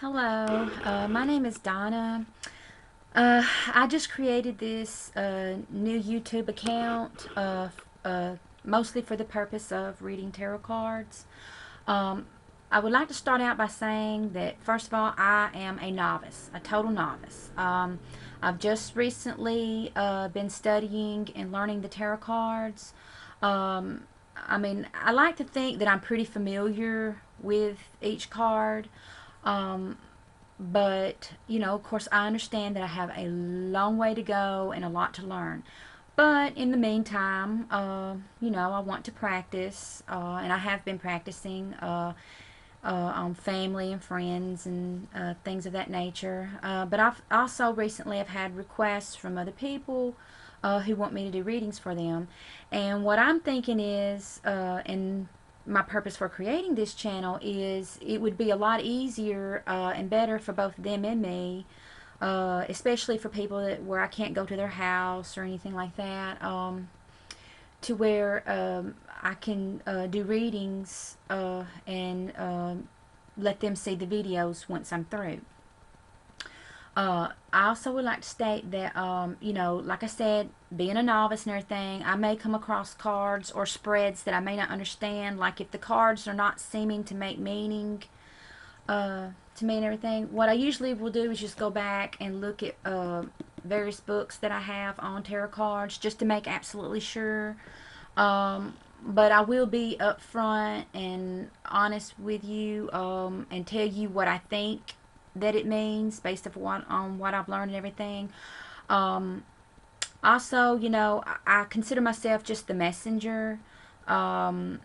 Hello, my name is Donna. I just created this new YouTube account, mostly for the purpose of reading tarot cards. Um, I would like to start out by saying that, first of all, I am a novice, a total novice. I've just recently been studying and learning the tarot cards. Um, I like to think that I'm pretty familiar with each card. Um, but, of course, I understand that I have a long way to go and a lot to learn. But in the meantime, I want to practice, and I have been practicing on family and friends and things of that nature. But I've also recently have had requests from other people who want me to do readings for them. And what I'm thinking is, and my purpose for creating this channel is it would be a lot easier and better for both them and me, especially for people where I can't go to their house or anything like that, to where I can do readings and let them see the videos once I'm through. I also would like to state that, like I said, being a novice and everything, I may come across cards or spreads that I may not understand. Like if the cards are not seeming to make meaning to me and everything, what I usually will do is just go back and look at various books that I have on tarot cards just to make absolutely sure. But I will be upfront and honest with you and tell you what I think that it means based on what I've learned and everything. Um, Also, I consider myself just the messenger. Um,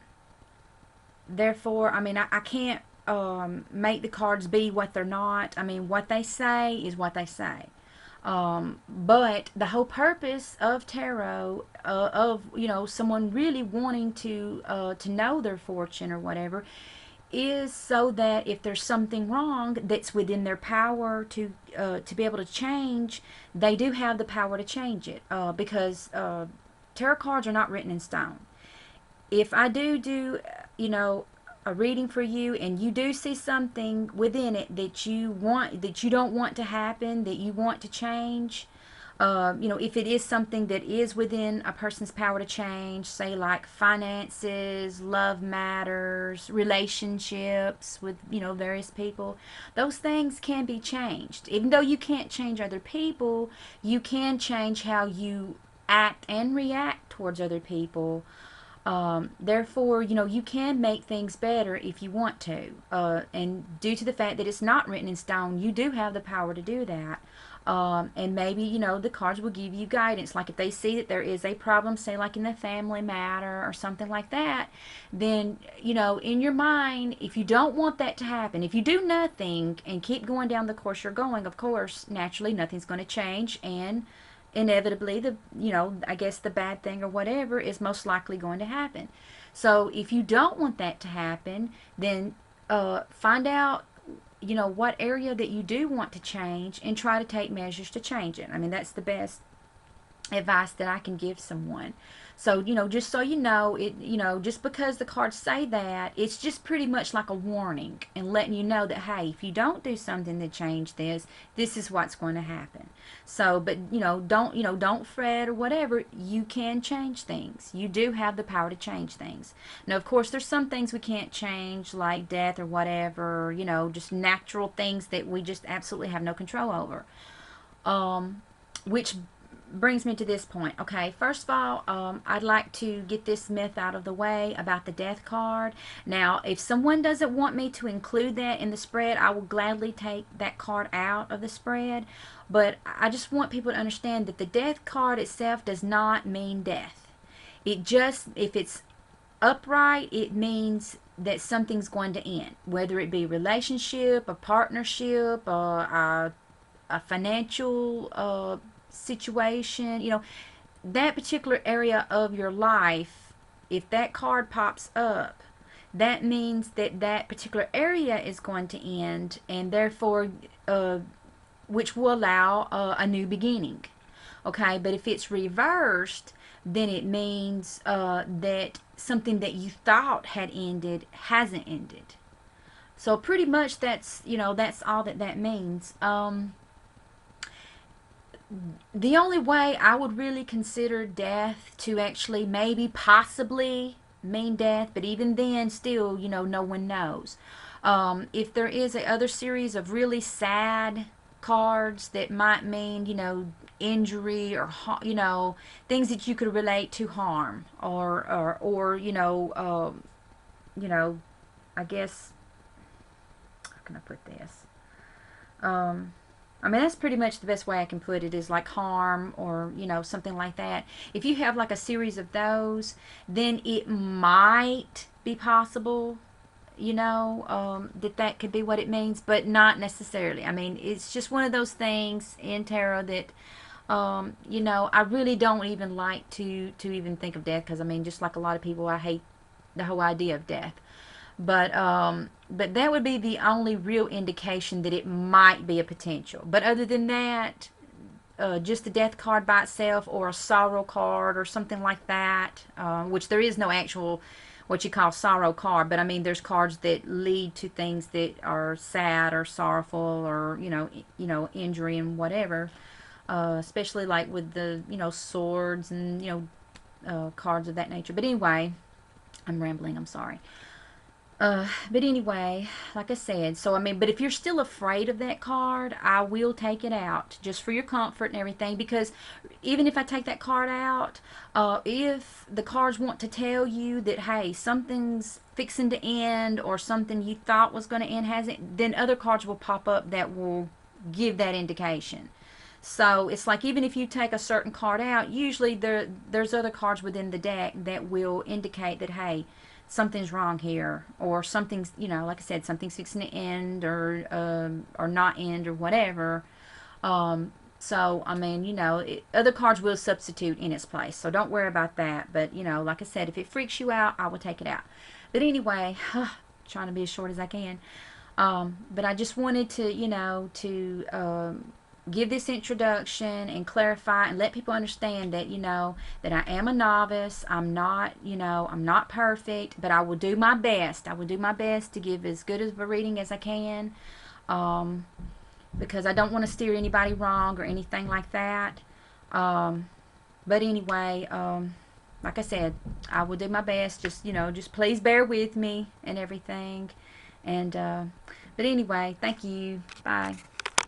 Therefore, I can't make the cards be what they're not. What they say is what they say. But the whole purpose of tarot, of someone really wanting to know their fortune or whatever, is so that if there's something wrong that's within their power to be able to change, they do have the power to change it. Because tarot cards are not written in stone. If I do a reading for you and you do see something within it that you don't want to happen, that you want to change, if it is something that is within a person's power to change, say like finances, love matters, relationships with, various people, those things can be changed. Even though you can't change other people, you can change how you act and react towards other people. Therefore, you can make things better if you want to. And due to the fact that it's not written in stone, you do have the power to do that. And maybe, the cards will give you guidance. Like if they see that there is a problem, say like in the family matter or something like that, then, in your mind, if you don't want that to happen, if you do nothing and keep going down the course you're going, of course, naturally, nothing's going to change. And inevitably I guess the bad thing or whatever is most likely going to happen. So if you don't want that to happen, then find out what area that you do want to change and try to take measures to change it. That's the best advice that I can give someone. So, just so you know, just because the cards say that, it's just pretty much like a warning and letting you know that, hey, if you don't do something to change this, this is what's going to happen. So, but, don't fret or whatever. You can change things. You do have the power to change things. Now, of course, there's some things we can't change, like death or whatever, just natural things that we just absolutely have no control over. Which brings me to this point. Okay, first of all, I'd like to get this myth out of the way about the death card. Now, if someone doesn't want me to include that in the spread, I will gladly take that card out of the spread. But I just want people to understand that the death card itself does not mean death. It just, if it's upright, it means that something's going to end, whether it be a relationship, a partnership, a financial situation, that particular area of your life. If that card pops up, that means that that particular area is going to end, and therefore, which will allow a new beginning. Okay, but if it's reversed, then it means that something that you thought had ended hasn't ended. So pretty much that's, that's all that means. The only way I would really consider death to actually maybe possibly mean death, but even then, still, no one knows. If there is a other series of really sad cards that might mean, injury or, things that you could relate to harm or you know, I guess, how can I put this? Um, I mean, that's pretty much the best way I can put it, is like harm or, something like that. If you have like a series of those, then it might be possible, that could be what it means, but not necessarily. I mean, it's just one of those things in tarot that, I really don't even like to even think of death, because, I mean, just like a lot of people, I hate the whole idea of death. But that would be the only real indication that it might be a potential. But other than that, just the death card by itself, or a sorrow card or something like that, which there is no actual what you call sorrow card, but I mean there's cards that lead to things that are sad or sorrowful, or injury and whatever, especially like with the swords and cards of that nature. But anyway, I'm rambling, I'm sorry. But anyway, like I said, so I mean, but if you're still afraid of that card, I will take it out just for your comfort and everything. Because even if I take that card out, if the cards want to tell you that, hey, something's fixing to end, or something you thought was going to end hasn't, then other cards will pop up that will give that indication. So it's like, even if you take a certain card out, usually there's other cards within the deck that will indicate that, hey, something's wrong here, or something's, like I said, something's fixing to end, or not end, or whatever. So I mean, other cards will substitute in its place, so don't worry about that. But like I said, if it freaks you out, I will take it out. But anyway, trying to be as short as I can. But I just wanted to, give this introduction and clarify and let people understand that, that I am a novice. I'm not, I'm not perfect, but I will do my best. I will do my best to give as good of a reading as I can, because I don't want to steer anybody wrong or anything like that. But anyway, like I said, I will do my best. Just please bear with me and everything. And but anyway, thank you. Bye.